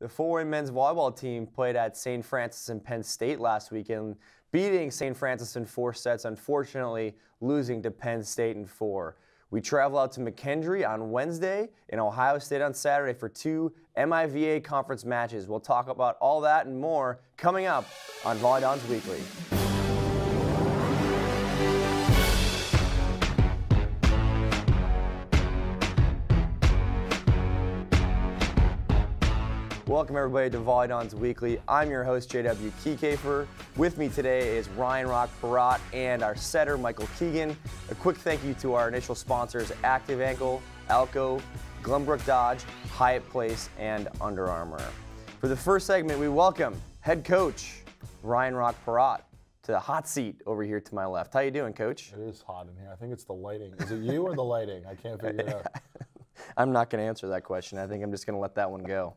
The 4-win men's volleyball team played at St. Francis and Penn State last weekend, beating St. Francis in 4 sets, unfortunately losing to Penn State in 4. We travel out to McKendree on Wednesday and Ohio State on Saturday for 2 MIVA conference matches. We'll talk about all that and more coming up on VolleyDons Weekly. Welcome everybody to VolleyDons Weekly. I'm your host, JW Keegan. With me today is Ryan Rock-Parat and our setter, Michael Keegan. A quick thank you to our initial sponsors, Active Ankle, Alco, Glenbrook Dodge, Hyatt Place, and Under Armour. For the first segment, we welcome head coach Ryan Rock-Parat to the hot seat over here to my left. How you doing, Coach? It is hot in here. I think it's the lighting. Is it you or the lighting? I can't figure it out. I'm not going to answer that question. I think I'm just going to let that one go.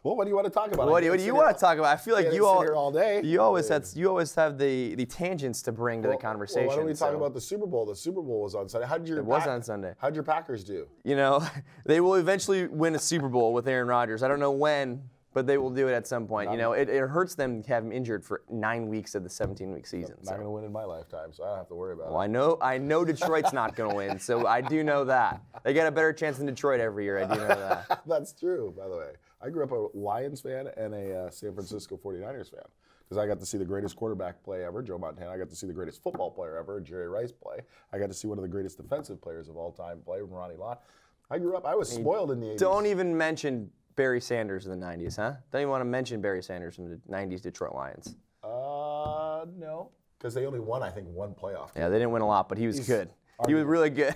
Well, what do you want to talk about? What do you want to talk about? I feel like you all day. You always have the tangents to bring to the conversation. Well, why don't we talk about the Super Bowl? The Super Bowl was on Sunday. It was on Sunday. How'd your Packers do? You know, they will eventually win a Super Bowl with Aaron Rodgers. I don't know when, but they will do it at some point. You know, it hurts them to have him injured for 9 weeks of the 17-week season. Not going to win in my lifetime, so I don't have to worry about it. Well, I know Detroit's not going to win, so I do know that. They got a better chance than Detroit every year. I do know that. That's true, by the way. I grew up a Lions fan and a San Francisco 49ers fan because I got to see the greatest quarterback play ever, Joe Montana. I got to see the greatest football player ever, Jerry Rice, play. I got to see one of the greatest defensive players of all time play, Ronnie Lott. I was spoiled in the 80s. Don't even mention Barry Sanders in the 90s, huh? Don't even want to mention Barry Sanders from the 90s Detroit Lions. No, because they only won, I think, one playoff game. Yeah, they didn't win a lot, but he was good. He was really good.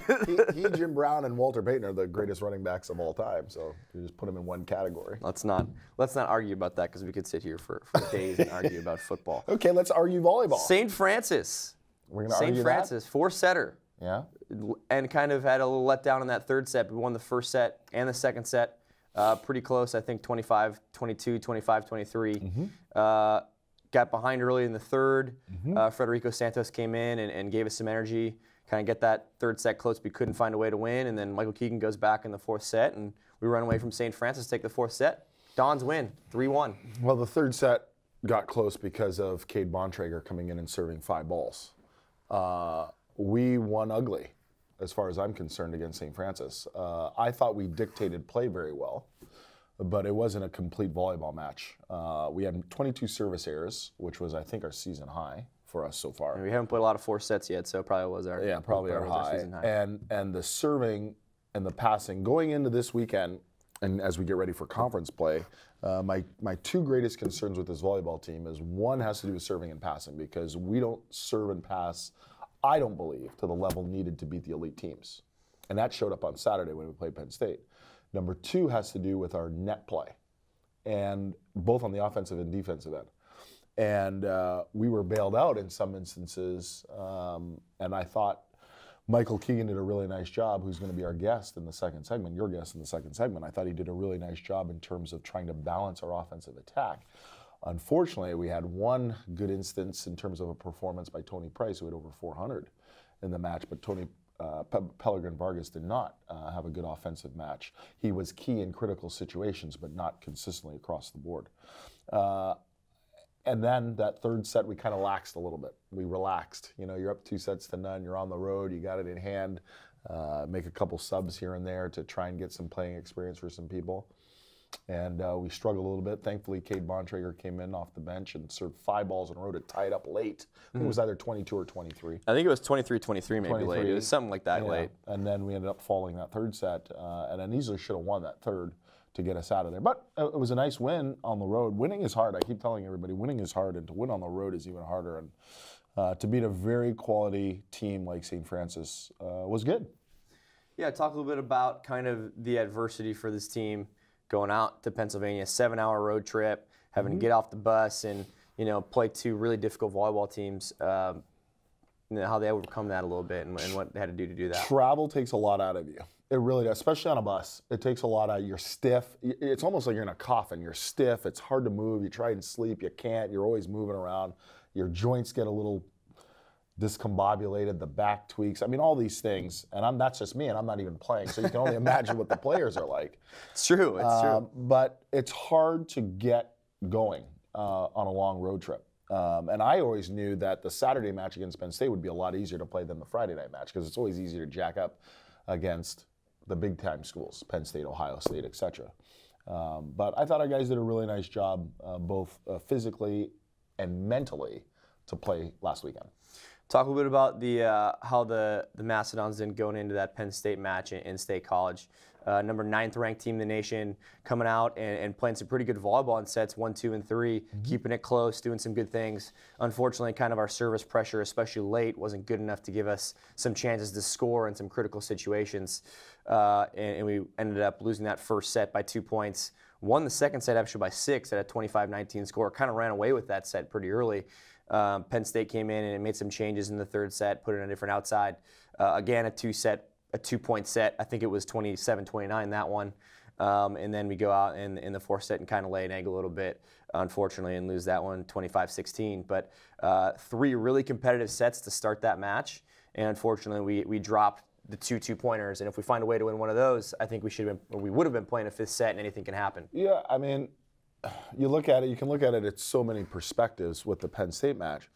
he, Jim Brown, and Walter Payton are the greatest running backs of all time. So you just put them in one category. Let's not argue about that because we could sit here for days and argue about football. Okay, let's argue volleyball. St. Francis. We're going to argue St. Francis, 4-setter. Yeah. And kind of had a little letdown in that third set. We won the first set and the second set. Pretty close, I think 25-22, 25-23. Got behind early in the third. Federico Santos came in and gave us some energy. Kind of get that third set close, but we couldn't find a way to win. And then Michael Keegan goes back in the fourth set, and we run away from St. Francis, take the fourth set. Dons win, 3-1. Well, the third set got close because of Cade Bontrager coming in and serving 5 balls. We won ugly, as far as I'm concerned, against St. Francis. I thought we dictated play very well, but it wasn't a complete volleyball match. We had 22 service errors, which was, I think, our season high for us so far. And we haven't played a lot of 4 sets yet, so it probably was our season high. And the serving and the passing going into this weekend, and as we get ready for conference play, my 2 greatest concerns with this volleyball team is one has to do with serving and passing because we don't serve and pass, I don't believe, to the level needed to beat the elite teams. And that showed up on Saturday when we played Penn State. Number 2 has to do with our net play, and both on the offensive and defensive end. And we were bailed out in some instances, and I thought Michael Keegan did a really nice job, who's going to be our guest in the second segment, your guest in the second segment. I thought he did a really nice job in terms of trying to balance our offensive attack. Unfortunately, we had one good instance in terms of a performance by Tony Price, who had over 400 in the match, but Tony Pellegrin Vargas did not have a good offensive match. He was key in critical situations, but not consistently across the board. And then that third set, we kind of laxed a little bit. We relaxed. You know, you're up 2-0, you're on the road, you got it in hand, make a couple subs here and there to try and get some playing experience for some people. And we struggled a little bit. Thankfully, Cade Bontrager came in off the bench and served 5 balls in a row to tie it up late. It was either 22 or 23. I think it was 23-23 maybe late. It was something like that late. And then we ended up falling that third set, and then easily should have won that third to get us out of there. But it was a nice win on the road. Winning is hard. I keep telling everybody, winning is hard, and to win on the road is even harder. And to beat a very quality team like St. Francis was good. Yeah, talk a little bit about kind of the adversity for this team going out to Pennsylvania, 7-hour road trip, having to get off the bus and, you know, play 2 really difficult volleyball teams. You know, how they overcome that a little bit and what they had to do that. Travel takes a lot out of you. It really does, especially on a bus. It takes a lot out. You're stiff. It's almost like you're in a coffin. You're stiff. It's hard to move. You try and sleep. You can't. You're always moving around. Your joints get a little discombobulated, the back tweaks. I mean, all these things. And that's just me, and I'm not even playing. So you can only imagine what the players are like. It's true. It's true. But it's hard to get going on a long road trip. And I always knew that the Saturday match against Penn State would be a lot easier to play than the Friday night match, because it's always easier to jack up against the big-time schools, Penn State, Ohio State, etc. But I thought our guys did a really nice job, both physically and mentally, to play last weekend. Talk a little bit about how the Mastodons didn't go into that Penn State match in State College. Number 9th ranked team in the nation, coming out and playing some pretty good volleyball in sets 1, 2, and 3, keeping it close, doing some good things. Unfortunately, kind of our service pressure, especially late, wasn't good enough to give us some chances to score in some critical situations. And we ended up losing that first set by 2 points. Won the second set actually by 6 at a 25-19 score. Kind of ran away with that set pretty early. Penn State came in and made some changes in the third set, put in a different outside. Again, a 2-point set. I think it was 27-29, that one. And then we go out in the fourth set and kind of lay an egg a little bit, unfortunately, and lose that one 25-16. But 3 really competitive sets to start that match. And unfortunately, we dropped the 2 2-pointers. And if we find a way to win one of those, I think we would have been playing a 5th set, and anything can happen. Yeah, I mean, you can look at it at so many perspectives with the Penn State match.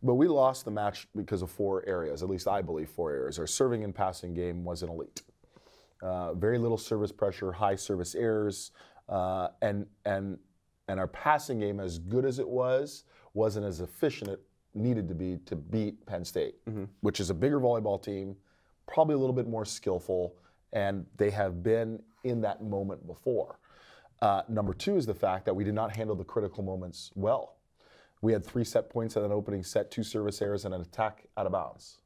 But we lost the match because of 4 areas, at least I believe 4 areas. Our serving and passing game wasn't elite. Very little service pressure, high service errors, and our passing game, as good as it wasn't as efficient as it needed to be to beat Penn State, which is a bigger volleyball team, probably a little bit more skillful, and they have been in that moment before. Number 2 is the fact that we did not handle the critical moments well. We had 3 set points in an opening set, 2 service errors, and an attack out of bounds.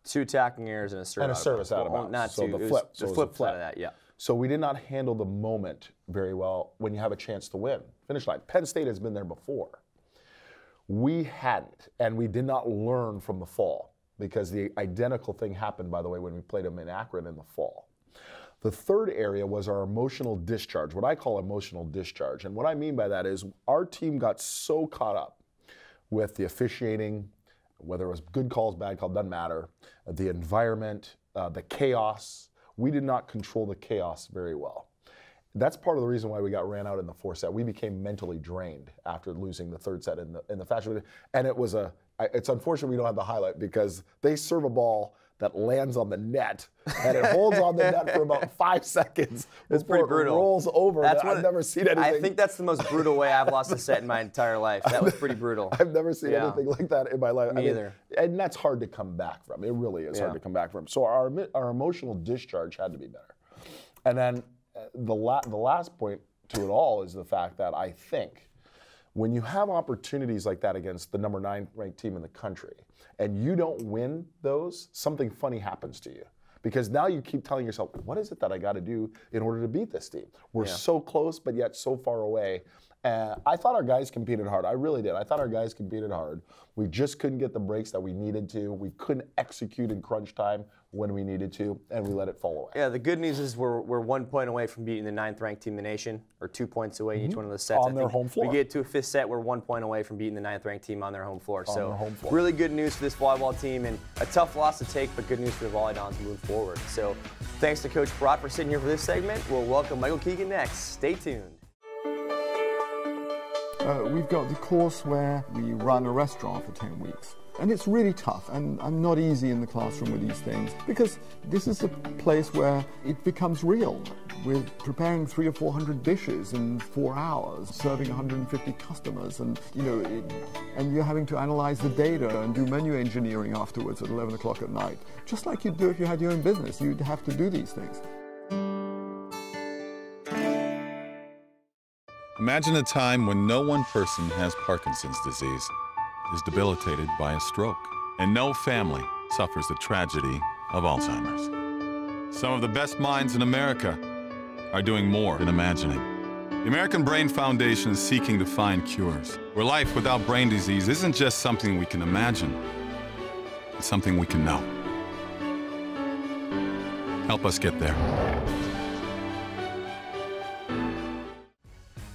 2 attacking errors and a service out of bounds. Not so 2. The flip. The flip side of that, yeah. So we did not handle the moment very well when you have a chance to win. Finish line. Penn State has been there before. We hadn't, and we did not learn from the fall, because the identical thing happened, by the way, when we played them in Akron in the fall. The third area was our emotional discharge, what I call emotional discharge. And what I mean by that is our team got so caught up with the officiating, whether it was good calls, bad calls, doesn't matter, the environment, the chaos. We did not control the chaos very well. That's part of the reason why we got ran out in the 4th set. We became mentally drained after losing the 3rd set in the fashion. And it's unfortunate we don't have the highlight, because they serve a ball that lands on the net, and it holds on the net for about 5 seconds it's pretty brutal. It rolls over. I've never seen anything. I think that's the most brutal way I've lost a set in my entire life. That was pretty brutal. I've never seen anything like that in my life. Me either. And that's hard to come back from. It really is hard to come back from. So our emotional discharge had to be better. And then the last point to it all is the fact that I think when you have opportunities like that against the number 9 ranked team in the country, and you don't win those, something funny happens to you. Because now you keep telling yourself, what is it that I got to do in order to beat this team? We're so close, but yet so far away. I thought our guys competed hard. I really did. I thought our guys competed hard. We just couldn't get the breaks that we needed to. We couldn't execute in crunch time when we needed to, and we let it fall away. Yeah, the good news is we're 1 point away from beating the 9th ranked team in the nation, or 2 points away in each one of those sets. On their home floor. We get to a 5th set, we're 1 point away from beating the 9th ranked team on their home floor. Really good news for this volleyball team, and a tough loss to take, but good news for the VolleyDons moving forward. So thanks to Coach Brott for sitting here for this segment. We'll welcome Michael Keegan next. Stay tuned. We've got the course where we run a restaurant for 10 weeks. And it's really tough, and I'm not easy in the classroom with these things, because this is a place where it becomes real. We're preparing 300 or 400 dishes in 4 hours, serving 150 customers, and and you're having to analyze the data and do menu engineering afterwards at 11 o'clock at night. Just like you'd do if you had your own business, you'd have to do these things. Imagine a time when no one person has Parkinson's disease, is debilitated by a stroke, and no family suffers the tragedy of Alzheimer's. Some of the best minds in America are doing more than imagining. The American Brain Foundation is seeking to find cures, where life without brain disease isn't just something we can imagine, it's something we can know. Help us get there.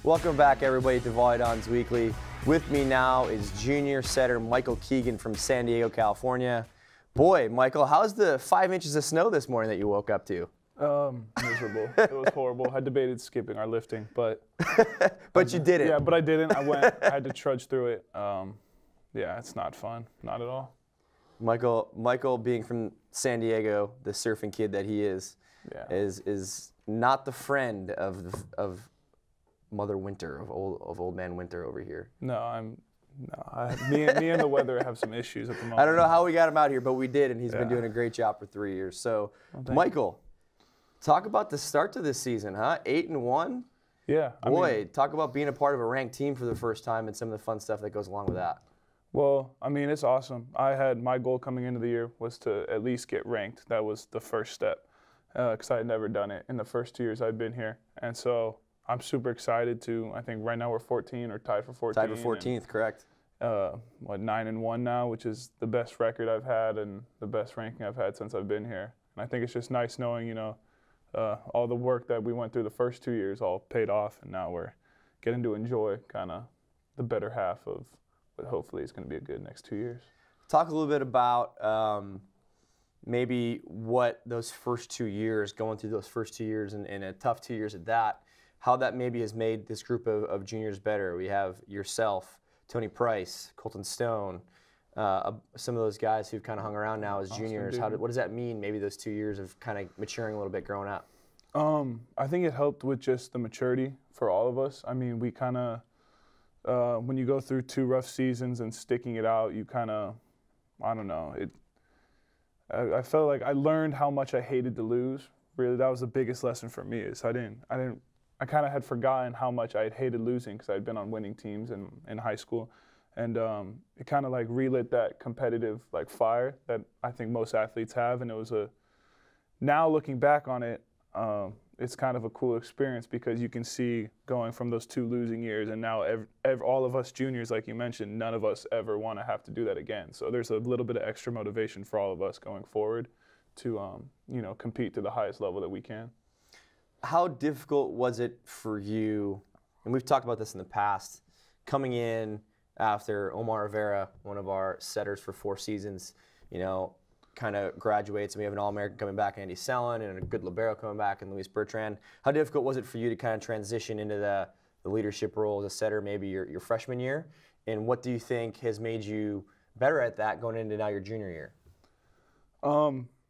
Welcome back, everybody, to VolleyDons Weekly. With me now is junior setter Michael Keegan from San Diego, California. Boy, Michael, how's the 5 inches of snow this morning that you woke up to? Miserable. It was horrible. I debated skipping our lifting, but but you didn't. Yeah, but I didn't. I had to trudge through it. Yeah, it's not fun, not at all. Michael, being from San Diego, the surfing kid that he is not the friend of Mother Winter, of old man Winter over here. No, me and the weather have some issues at the moment. I don't know how we got him out here, but we did, and he's been doing a great job for 3 years. So, Michael, talk about the start to this season, huh? 8-1. Yeah. Boy, talk about being a part of a ranked team for the first time and some of the fun stuff that goes along with that. Well, I mean, it's awesome. My goal coming into the year was to at least get ranked. That was the first step, because I had never done it in the first 2 years I'd been here. And so I'm super excited to, I think right now we're 14 or tied for 14. Tied for 14th, correct. 9-1 now, which is the best record I've had and the best ranking I've had since I've been here. And I think it's just nice knowing, all the work that we went through the first 2 years all paid off, and now we're getting to enjoy kind of the better half of what hopefully is going to be a good next 2 years. Talk a little bit about maybe what those first 2 years, going through those first 2 years and a tough 2 years at that, how that maybe has made this group of juniors better. We have yourself, Tony Price, Colton Stone, some of those guys who've kind of hung around now as juniors. What does that mean, maybe those 2 years of kind of maturing a little bit growing up? I think it helped with just the maturity for all of us. I mean, we kind of, when you go through 2 rough seasons and sticking it out, you kind of, I don't know, I felt like I learned how much I hated to lose. Really, that was the biggest lesson for me, is I kind of had forgotten how much I had hated losing, because I'd been on winning teams in high school. And it kind of like relit that competitive like fire that I think most athletes have. And it was now looking back on it, it's kind of a cool experience, because you can see going from those 2 losing years, and now all of us juniors, like you mentioned, none of us ever want to have to do that again. So there's a little bit of extra motivation for all of us going forward to compete to the highest level that we can. How difficult was it for you, and we've talked about this in the past, coming in after Omar Rivera, one of our setters for 4 seasons, kind of graduates, and we have an All-American coming back, Andy Sellen, and a good libero coming back, and Luis Bertrand. How difficult was it for you to kind of transition into the leadership role as a setter maybe your freshman year? And what do you think has made you better at that going into now your junior year?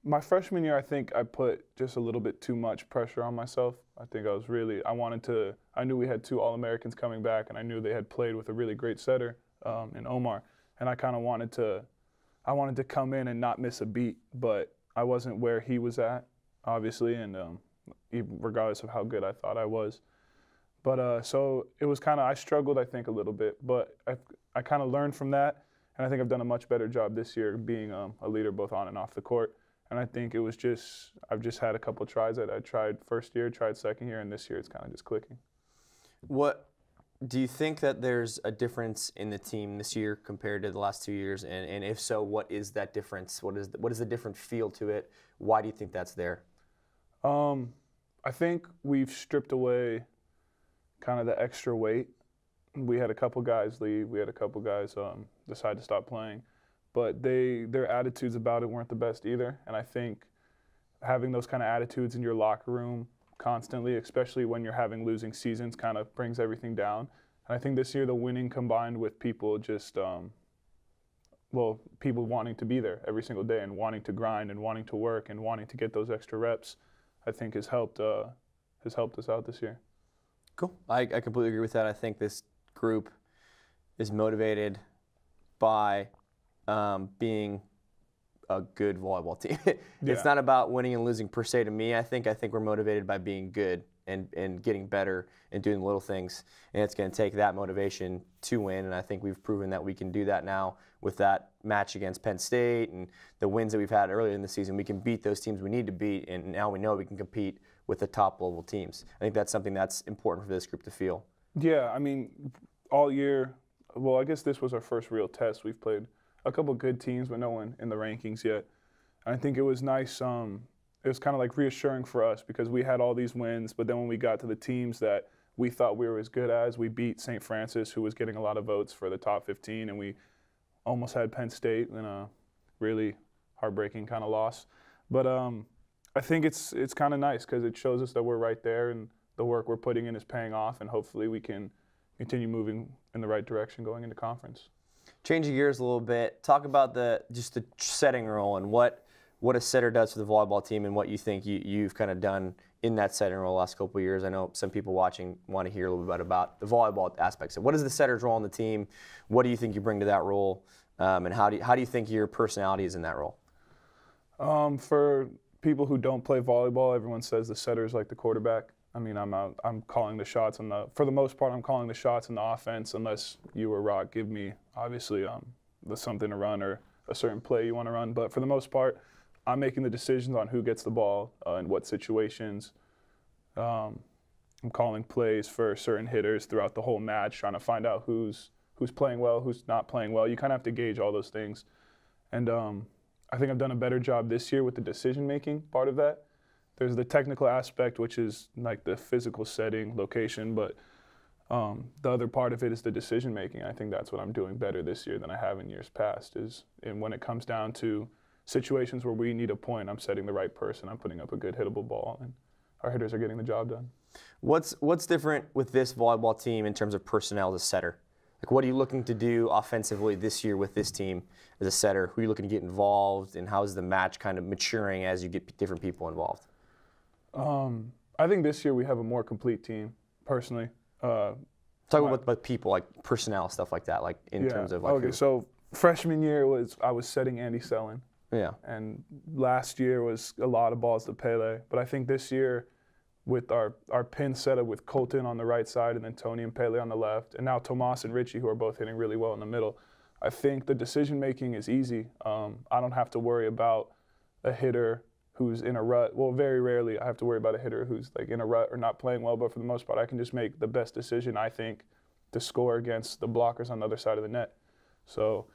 My freshman year, I think I put just a little bit too much pressure on myself. I think I knew we had 2 All-Americans coming back, and I knew they had played with a really great setter in Omar. And I kind of wanted to come in and not miss a beat, but I wasn't where he was at, obviously, and regardless of how good I thought I was. But so it was kind of, I struggled, I think, a little bit, but I kind of learned from that, and I think I've done a much better job this year being a leader both on and off the court. And I think I've just had a couple of tries that I tried first year, tried second year, and this year it's kind of just clicking. What do you think that there's a difference in the team this year compared to the last 2 years? And if so, what is that difference? What is the different feel to it? Why do you think that's there? I think we've stripped away kind of the extra weight. We had a couple guys leave. We had a couple guys decide to stop playing. But their attitudes about it weren't the best either. And I think having those kind of attitudes in your locker room constantly, especially when you're having losing seasons, kind of brings everything down. And I think this year the winning combined with people just, people wanting to be there every single day and wanting to grind and wanting to work and wanting to get those extra reps, I think has helped us out this year. Cool. I completely agree with that. I think this group is motivated by being a good volleyball team. It's not about winning and losing per se to me. I think we're motivated by being good and getting better and doing little things. And it's going to take that motivation to win. And I think we've proven that we can do that now with that match against Penn State and the wins that we've had earlier in the season. We can beat those teams we need to beat, and now we know we can compete with the top level teams. I think that's something that's important for this group to feel. Yeah, I mean, all year, well, I guess this was our first real test. We've played a couple good teams, but no one in the rankings yet. And I think it was nice. It was kind of like reassuring for us because we had all these wins, but then when we got to the teams that we thought we were as good as. We beat St. Francis, who was getting a lot of votes for the top 15, and we almost had Penn State in a really heartbreaking kind of loss. But I think it's kind of nice because it shows us that we're right there and the work we're putting in is paying off, and hopefully we can continue moving in the right direction going into conference. Changing gears a little bit, talk about just the setting role and what a setter does for the volleyball team and what you think you've kind of done in that setting role the last couple of years. I know some people watching want to hear a little bit about the volleyball aspects. So what is the setter's role on the team? What do you think you bring to that role? And how do you think your personality is in that role? For people who don't play volleyball, everyone says the setter is like the quarterback. I mean, I'm calling the shots for the most part, I'm calling the shots in the offense unless you or Rock give me, obviously, something to run or a certain play you want to run. But for the most part, I'm making the decisions on who gets the ball in what situations. I'm calling plays for certain hitters throughout the whole match, trying to find out who's playing well, who's not playing well. You kind of have to gauge all those things. And I think I've done a better job this year with the decision-making part of that. There's the technical aspect, which is like the physical setting, location, but the other part of it is the decision-making. I think that's what I'm doing better this year than I have in years past, and when it comes down to situations where we need a point, I'm setting the right person, I'm putting up a good hittable ball, and our hitters are getting the job done. What's different with this volleyball team in terms of personnel as a setter? Like, what are you looking to do offensively this year with this team as a setter? Who are you looking to get involved, and how is the match kind of maturing as you get different people involved? I think this year we have a more complete team, personally. Talk about people, like personnel, stuff like that, like in terms of like. Okay, so freshman year I was setting Andy Sellen. Yeah. And last year was a lot of balls to Pele. But I think this year, with our pin setup with Colton on the right side and then Tony and Pele on the left, and now Tomas and Richie, who are both hitting really well in the middle, I think the decision-making is easy. I don't have to worry about a hitter who's in a rut. Well, very rarely I have to worry about a hitter who's like in a rut or not playing well, but for the most part, I can just make the best decision, I think, to score against the blockers on the other side of the net. So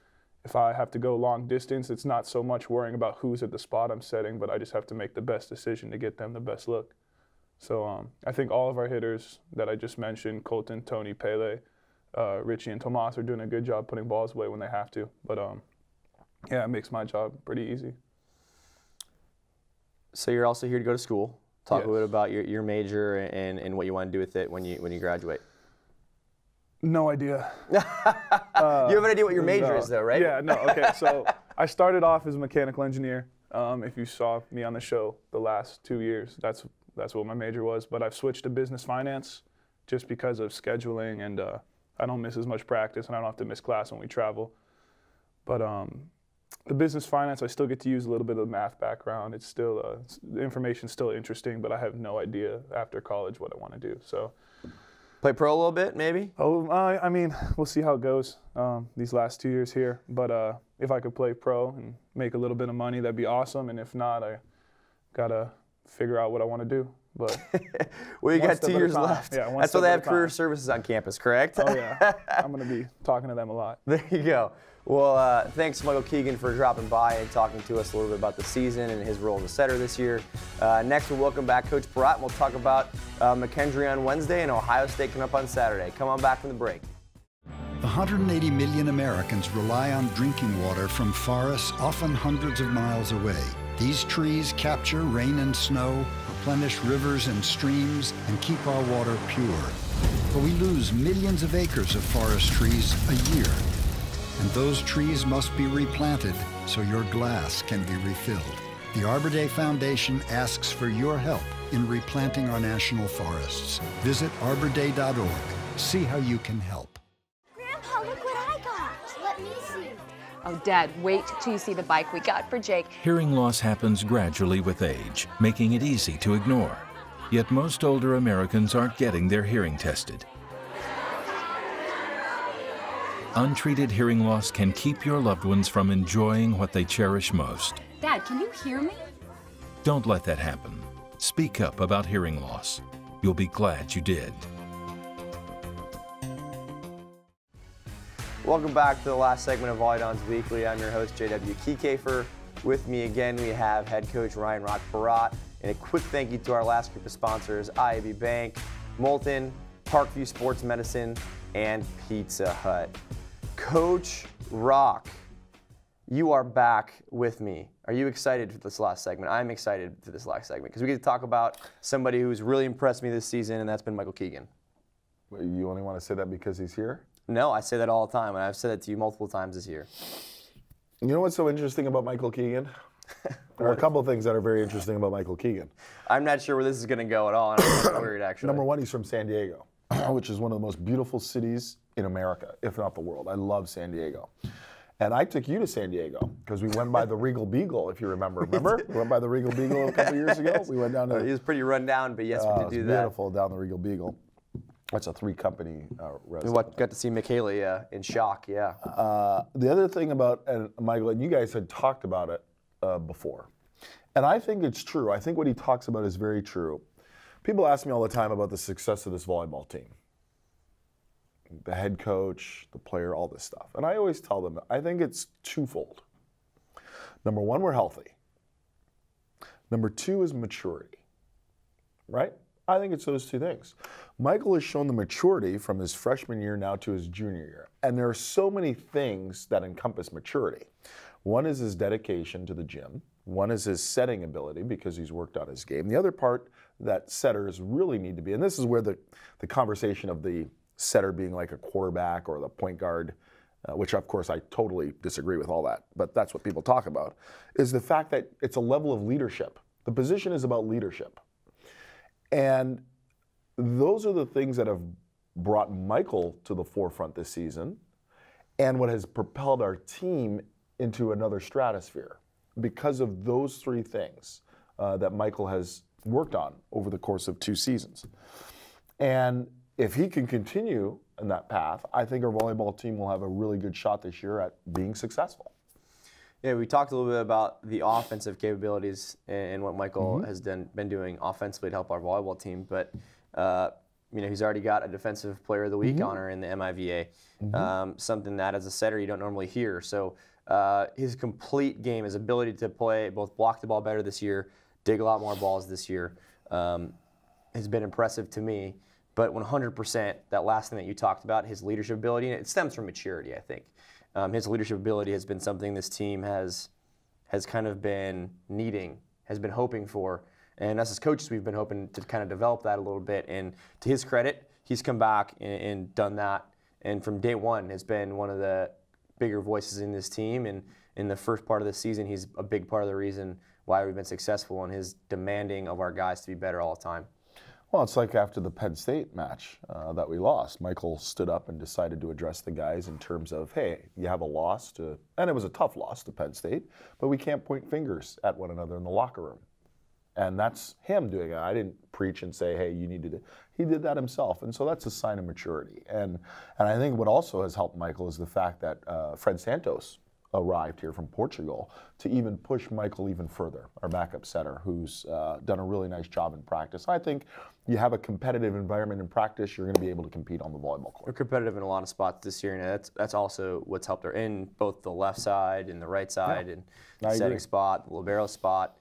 if I have to go long distance, it's not so much worrying about who's at the spot I'm setting, but I just have to make the best decision to get them the best look. So I think all of our hitters that I just mentioned, Colton, Tony, Pele, Richie, and Tomas, are doing a good job putting balls away when they have to. But yeah, it makes my job pretty easy. So you're also here to go to school. Talk a little bit about your major and what you want to do with it when you graduate. No idea. You have an idea what your major is, though, right? Yeah, no, okay. So I started off as a mechanical engineer. If you saw me on the show the last 2 years, that's what my major was. But I've switched to business finance just because of scheduling, and I don't miss as much practice, and I don't have to miss class when we travel. But the business finance, I still get to use a little bit of the math background. It's still, the information's still interesting, but I have no idea after college what I want to do. So, play pro a little bit, maybe? Oh, I mean, we'll see how it goes these last 2 years here. But if I could play pro and make a little bit of money, that'd be awesome. And if not, I gotta figure out what I want to do. But well, you got 2 years left. Yeah, that's why they have career services on campus, correct? Oh yeah, I'm gonna be talking to them a lot. There you go. Well, thanks, Michael Keegan, for dropping by and talking to us a little bit about the season and his role as a setter this year. Next, we'll welcome back Coach Peratt, and we'll talk about McKendree on Wednesday and Ohio State coming up on Saturday. Come on back from the break. 180 million Americans rely on drinking water from forests often hundreds of miles away. These trees capture rain and snow, replenish rivers and streams, and keep our water pure. But we lose millions of acres of forest trees a year. And those trees must be replanted so your glass can be refilled. The Arbor Day Foundation asks for your help in replanting our national forests. Visit arborday.org. See how you can help. Grandpa, look what I got. Let me see. Oh, Dad, wait till you see the bike we got for Jake. Hearing loss happens gradually with age, making it easy to ignore. Yet most older Americans aren't getting their hearing tested. Untreated hearing loss can keep your loved ones from enjoying what they cherish most. Dad, can you hear me? Don't let that happen. Speak up about hearing loss. You'll be glad you did. Welcome back to the last segment of VolleyDons Weekly. I'm your host, J.W. Keegan. With me again, we have head coach Ryan Rock Peratt. And a quick thank you to our last group of sponsors, IAB Bank, Molten, Parkview Sports Medicine, and Pizza Hut. Coach Rock, you are back with me. Are you excited for this last segment? I'm excited for this last segment because we get to talk about somebody who's really impressed me this season, and that's been Michael Keegan. You only want to say that because he's here? No, I say that all the time, and I've said that to you multiple times this year. You know what's so interesting about Michael Keegan? There are a couple of things that are very interesting about Michael Keegan. I'm not sure where this is going to go at all, and I'm worried, actually. Number one, he's from San Diego, which is one of the most beautiful cities in America, if not the world. I love San Diego. And I took you to San Diego because we went by the Regal Beagle, if you remember. Remember? We went by the Regal Beagle a couple years ago. We went down to. He was pretty run down, but yes, we did do that. Beautiful down the Regal Beagle. That's a 3-company restaurant. We got to see McKaylee in shock, yeah. The other thing about Michael, and you guys had talked about it before, and I think it's true. I think what he talks about is very true. People ask me all the time about the success of this volleyball team. The head coach, the player, all this stuff. And I always tell them, I think it's twofold. Number one, we're healthy. Number two is maturity, right? I think it's those two things. Michael has shown the maturity from his freshman year now to his junior year. And there are so many things that encompass maturity. One is his dedication to the gym. One is his setting ability because he's worked on his game. The other part that setters really need to be, and this is where the conversation of the setter being like a quarterback or the point guard, which of course I totally disagree with all that, but that's what people talk about, is the fact that it's a level of leadership. The position is about leadership. And those are the things that have brought Michael to the forefront this season and what has propelled our team into another stratosphere because of those three things that Michael has worked on over the course of 2 seasons. And if he can continue in that path, I think our volleyball team will have a really good shot this year at being successful. Yeah, we talked a little bit about the offensive capabilities and what Michael has been doing offensively to help our volleyball team, but he's already got a Defensive Player of the Week honor in the MIVA, something that as a setter you don't normally hear. So his complete game, his ability to play, both block the ball better this year, dig a lot more balls this year, has been impressive to me. But 100%, that last thing that you talked about, his leadership ability, and it stems from maturity, I think. His leadership ability has been something this team has kind of been needing, has been hoping for. And us as coaches, we've been hoping to kind of develop that a little bit. And to his credit, he's come back and done that. And from day one, has been one of the bigger voices in this team. And in the first part of the season, he's a big part of the reason why we've been successful in his demanding of our guys to be better all the time. Well, it's like after the Penn State match that we lost. Michael stood up and decided to address the guys in terms of, hey, you have a loss to, and it was a tough loss to Penn State, but we can't point fingers at one another in the locker room. And that's him doing it. I didn't preach and say, hey, you need to do. He did that himself. And so that's a sign of maturity. And I think what also has helped Michael is the fact that Fred Santos arrived here from Portugal to even push Michael even further, our backup center, who's done a really nice job in practice. I think you have a competitive environment in practice, you're going to be able to compete on the volleyball court. We're competitive in a lot of spots this year, and that's also what's helped her in both the left side and the right side, and the setting spot, the libero spot.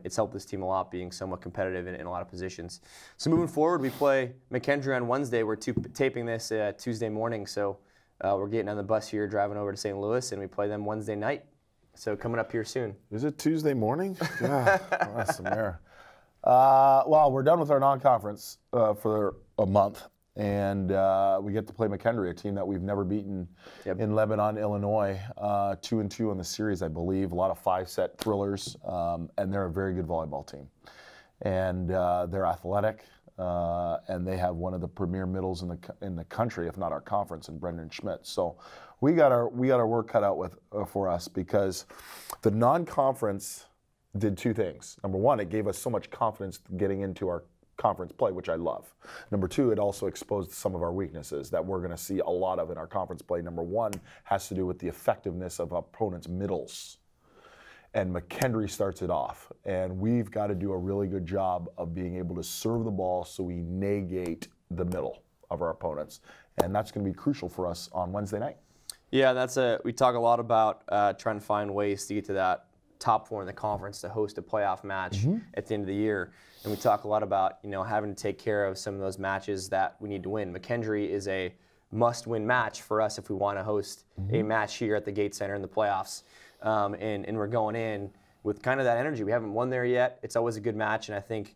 It's helped this team a lot, being somewhat competitive in a lot of positions. So moving forward, we play McKendree on Wednesday. We're taping this Tuesday morning, so we're getting on the bus here, driving over to St. Louis, and we play them Wednesday night. So coming up here soon. Is it Tuesday morning? Yeah, that's some air. Well, we're done with our non-conference for a month, and we get to play McKendree, a team that we've never beaten in Lebanon, Illinois. 2-2 on the series, I believe. A lot of 5-set thrillers, and they're a very good volleyball team. And they're athletic. And they have one of the premier middles in the country, if not our conference, in Brendan Schmidt. So we got our work cut out for us, because the non-conference did 2 things. Number one, it gave us so much confidence getting into our conference play, which I love. Number 2, it also exposed some of our weaknesses that we're going to see a lot of in our conference play. Number 1 has to do with the effectiveness of opponents' middles. And McKendree starts it off. And we've got to do a really good job of being able to serve the ball so we negate the middle of our opponents. And that's going to be crucial for us on Wednesday night. Yeah, we talk a lot about trying to find ways to get to that top 4 in the conference to host a playoff match at the end of the year. And we talk a lot about, you know, having to take care of some of those matches that we need to win. McKendree is a must-win match for us if we want to host a match here at the Gate Center in the playoffs. And we're going in with kind of that energy. We haven't won there yet. It's always a good match, and I think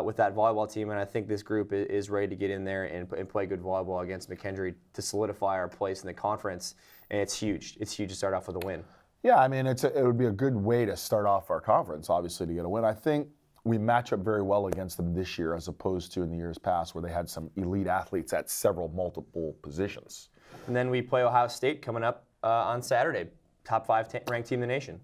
with that volleyball team, and I think this group is ready to get in there and play good volleyball against McKendree to solidify our place in the conference. And it's huge. It's huge to start off with a win. Yeah, I mean, it would be a good way to start off our conference, obviously, to get a win. I think we match up very well against them this year as opposed to in the years past where they had some elite athletes at multiple positions. And then we play Ohio State coming up on Saturday, top 5 ranked team in the nation.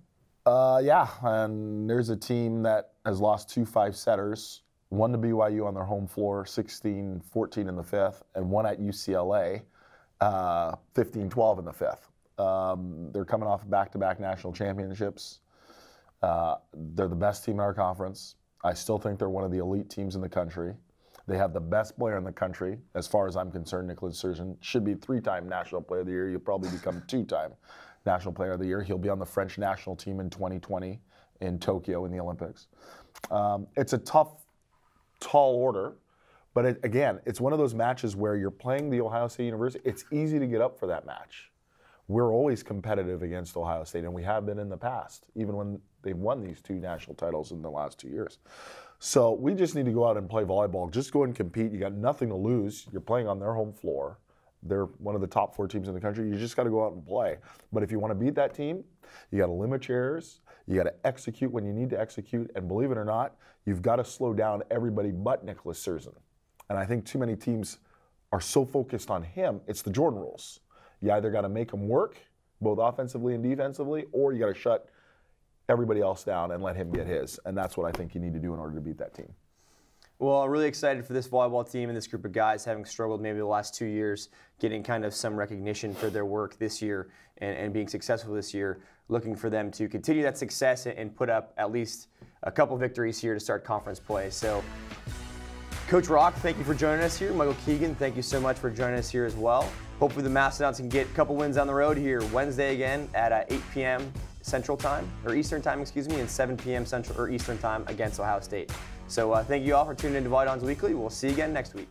Yeah, and there's a team that has lost 2 5-setters, one to BYU on their home floor, 16-14 in the 5th, and one at UCLA, 15-12 in the 5th. They're coming off back-to-back national championships. They're the best team in our conference. I still think they're one of the elite teams in the country. They have the best player in the country, as far as I'm concerned. Nicholas Surgeon should be 3-time National Player of the Year. He'll probably become 2-time National Player of the Year. He'll be on the French national team in 2020 in Tokyo in the Olympics. It's a tough, tall order, but again, it's one of those matches where you're playing the Ohio State University. It's easy to get up for that match. We're always competitive against Ohio State, and we have been in the past, even when they've won these 2 national titles in the last 2 years. So we just need to go out and play volleyball. Just go and compete. You got nothing to lose. You're playing on their home floor. They're one of the top 4 teams in the country. You just got to go out and play. But if you want to beat that team, you got to limit your errors. You got to execute when you need to execute. And believe it or not, you've got to slow down everybody but Nicholas Surgeon. And I think too many teams are so focused on him. It's the Jordan rules. You either got to make him work, both offensively and defensively, or you got to shut everybody else down and let him get his. And that's what I think you need to do in order to beat that team. Well, I'm really excited for this volleyball team and this group of guys having struggled maybe the last 2 years, getting kind of some recognition for their work this year and being successful this year. Looking for them to continue that success and put up at least a couple victories here to start conference play. So, Coach Rock, thank you for joining us here. Michael Keegan, thank you so much for joining us here as well. Hopefully the Mastodons can get a couple wins on the road here Wednesday again at 8 p.m. Central Time, or Eastern Time, excuse me, and 7 p.m. Central or Eastern Time against Ohio State. So thank you all for tuning in to VolleyDons Weekly. We'll see you again next week.